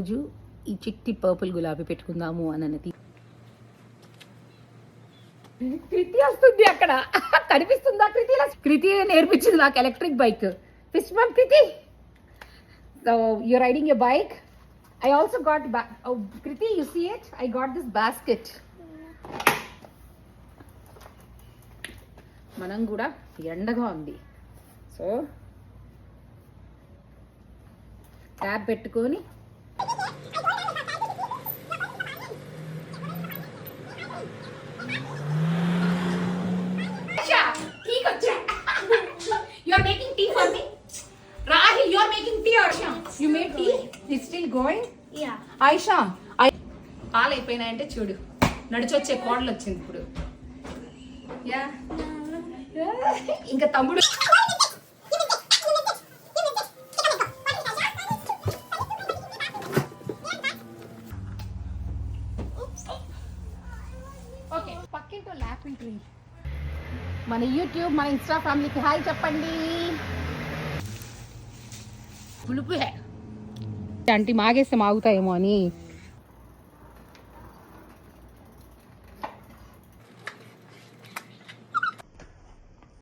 రోజు ఈ చిట్టి పర్పుల్ గులాబీ పెట్టుకుందాము అని అన్నది. కృతి వస్తుంది అక్కడ, కనిపిస్తుందా? కృతి నేర్పించింది నాకు electric bike. Fist pump Kriti. So you riding a bike. I also got Kriti, you see it? I got this basket. మనం కూడా ఎండగా ఉంది, సో ట్యాబ్ పెట్టుకొని You are making tea for me? Rahil, you are making tea or Aisha? You made tea? It's still going? Yeah. Aisha, పాలు అయిపోయినాయంటే చూడు, నడిచొచ్చే కోడలు వచ్చింది ఇప్పుడు. యా, ఇంకా తమ్ముడు ఓకే. పక్కింటో లాఫింగ్ ట్రీ. మన యూట్యూబ్, మన ఇన్స్టా ఫ్యామిలీకి హాయ్ చెప్పండి. పులుపు హే ఆంటీ, మాగేస్తే మాగుతాయేమో అని